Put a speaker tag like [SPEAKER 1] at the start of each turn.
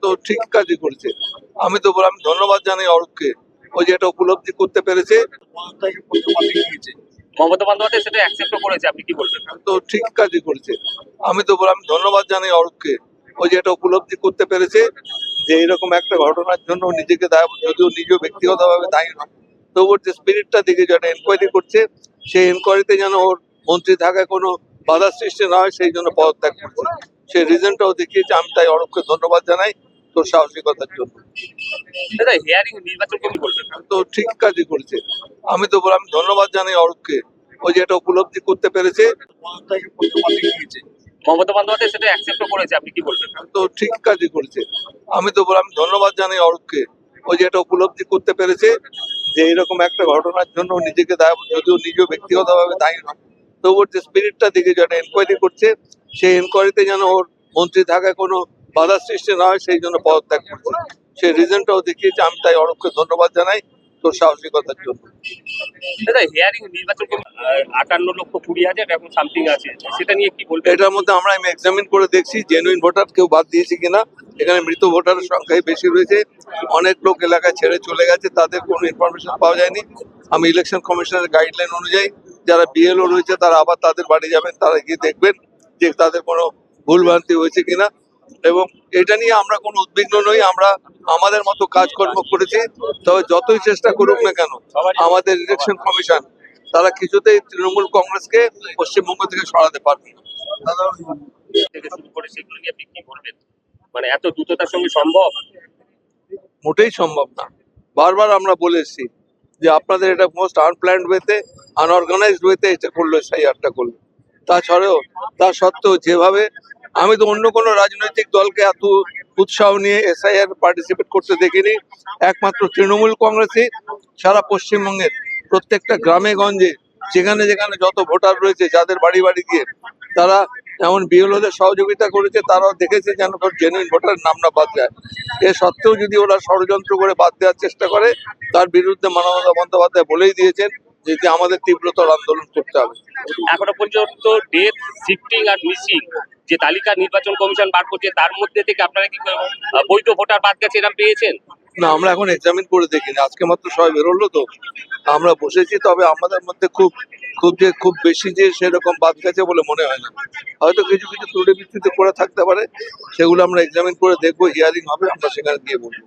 [SPEAKER 1] তো ঠিক কাজই করেছে। আমি ধন্যবাদ জানাই অরূপকে। ও যে এটা উপলব্ধি করতে পেরেছে।
[SPEAKER 2] মমতা বন্দ্যোপাধ্যায় সেটা অ্যাকসেপ্ট করেছে, আপনি কি বলবেন?
[SPEAKER 1] তো ঠিক কাজই করেছে। আমি ধন্যবাদ জানাই অরূপকে। ও যে এটা উপলব্ধি করতে পেরেছে যে এরকম একটা ঘটনার জন্য নিজেকে দায়, যদিও নিজেও ব্যক্তিগতভাবে দায়ী নয়, তবুও যে স্পিরিটটা দিকে যেটা এনকোয়ারি করছে, সেই এনকোয়ারিতে যেন ওর মন্ত্রী থাকায় কোনো বাধা সৃষ্টি না হয়, সেই জন্য পদত্যাগ করছে। সেই রিজনটাও দেখিয়েছে। আমি তাই অরূপকে ধন্যবাদ জানাই তোর সাহসিকতার জন্য।
[SPEAKER 2] দাদা হিয়ারিং নির্বাচন কি বলবেন?
[SPEAKER 1] তো ঠিক কাজই করেছে। আমি ধন্যবাদ জানাই অরূপকে। ও যে এটা উপলব্ধি করতে পেরেছে।
[SPEAKER 2] মমতা বন্দ্যোপাধ্যায় সেটা অ্যাকসেপ্ট করেছে, আপনি কি বলবেন?
[SPEAKER 1] তো ঠিক কাজই করেছে। আমি ধন্যবাদ জানাই অরূপকে। ও যে এটা উপলব্ধি করতে পেরেছে যে এরকম একটা ঘটনার জন্য নিজেকে দায়, যদিও নিজেও ব্যক্তিগতভাবে দায়ী নয়, তবুও যে স্পিরিটটা দিকে যেটা এনকোয়ারি করছে, সেই এনকোয়ারিতে যেন ওর মন্ত্রী থাকায় কোনো বাধা সৃষ্টি না হয়, সেই জন্য পদত্যাগ করছে। সেই রিজনটাও দেখিয়েছে। আমি তাই অরূপকে ধন্যবাদ জানাই তোর সাহসিকতার জন্য।
[SPEAKER 2] দাদা হিয়ারিং নির্বাচন 58,20,000 এখন সামথিং আছে, সেটা নিয়ে কি বলবেন?
[SPEAKER 1] এটার মধ্যে আমি এক্সামিন করে দেখছি জেনুইন ভোটার কেউ বাদ দিয়েছে কিনা। এখানে মৃত ভোটারের সংখ্যাই বেশি রয়েছে। অনেক লোক এলাকায় ছেড়ে চলে গেছে, তাদের কোনো ইনফরমেশন পাওয়া যায়নি। আমি ইলেকশন কমিশনের গাইডলাইন অনুযায়ী যারা বিএলও রয়েছে তারা আবার তাদের বাড়ি যাবেন, তারা গিয়ে দেখবেন যে তাদের কোনো ভুলভ্রান্তি হয়েছে কিনা। এবং এটা নিয়ে আমরা কোনো উদ্বিগ্ন নই। আমরা আমাদের মতো কাজকর্ম করেছি। তবে যতই চেষ্টা করুক না কেন আমাদের ইলেকশন কমিশন, তারা কিছুতেই তৃণমূল কংগ্রেসকে পশ্চিমবঙ্গ থেকে সরাতে পারবে না।
[SPEAKER 2] থেকে শুরু করে সেগুলো নিয়ে আপনি কি বলবেন? মানে এত দ্রুততার সঙ্গে সম্ভব?
[SPEAKER 1] মোটেই সম্ভব না। বারবার আমরা বলে এসেছি যে আপনাদের এটা মোস্ট আনপ্ল্যান্ড ওয়েতে, আনঅর্গানাইজড ওয়েতে এটা করলো, এসআইআরটা করলো। তা সত্ত্বেও যেভাবে, আমি তো অন্য কোনো রাজনৈতিক দলকে এত উৎসাহ নিয়ে এসআইআর পার্টিসিপেট করতে দেখিনি। একমাত্র তৃণমূল কংগ্রেসই সারা পশ্চিমবঙ্গের প্রত্যেকটা গ্রামে গঞ্জে যেখানে যেখানে যত ভোটার রয়েছে, যাদের বাড়ি বাড়ি গিয়ে তারা এমন বিএলওদের সহযোগিতা করেছে, তারাও দেখেছে যেন জেনুইন ভোটারের নাম না বাদ যায়। এ সত্ত্বেও যদি ওরা ষড়যন্ত্র করে বাদ দেওয়ার চেষ্টা করে, তার বিরুদ্ধে মমতা বন্দ্যোপাধ্যায় বলেই দিয়েছেন যে আমাদের তীব্রতর আন্দোলন করতে হবে।
[SPEAKER 2] এখনো পর্যন্ত ডেথ, শিফটিং আর মিসিং যে তালিকা নির্বাচন কমিশন বার করছে, তার মধ্যে থেকে আপনারা কি বৈধ ভোটার বাদ গেছে এরকম পেয়েছেন?
[SPEAKER 1] না, আমরা এখন এক্সামিন করে দেখিনি। আজকে মাত্র সবাই বেরোলো তো আমরা বসেছি। তবে আমাদের মধ্যে খুব বেশি যে সেরকম বাদ গেছে বলে মনে হয় না। হয়তো কিছু কিছু ত্রুটি বিচ্যুতি করে থাকতে পারে, সেগুলো আমরা এক্সামিন করে দেখবো। হিয়ারিং হবে, আমরা সেখানে গিয়ে বলবো।